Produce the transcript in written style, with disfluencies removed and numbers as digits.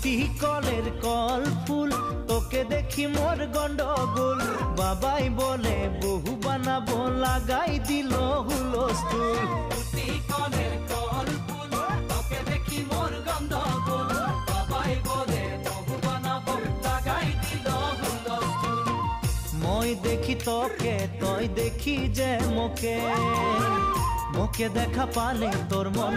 কলের কল ফুল তোকে দেখি মোর গন্ডগোল বাবাই বলে বহু বানাবো লাগাই দিল হুলস্থুল কলের কল ফুল তোকে দেখি মোর গন্ডগোল বাবাই বলে বহু বানাবো লাগাই দিল হুলস্থুল মই দেখি তোকে তই দেখি যে মোকে মোকে দেখা পালে তোর মন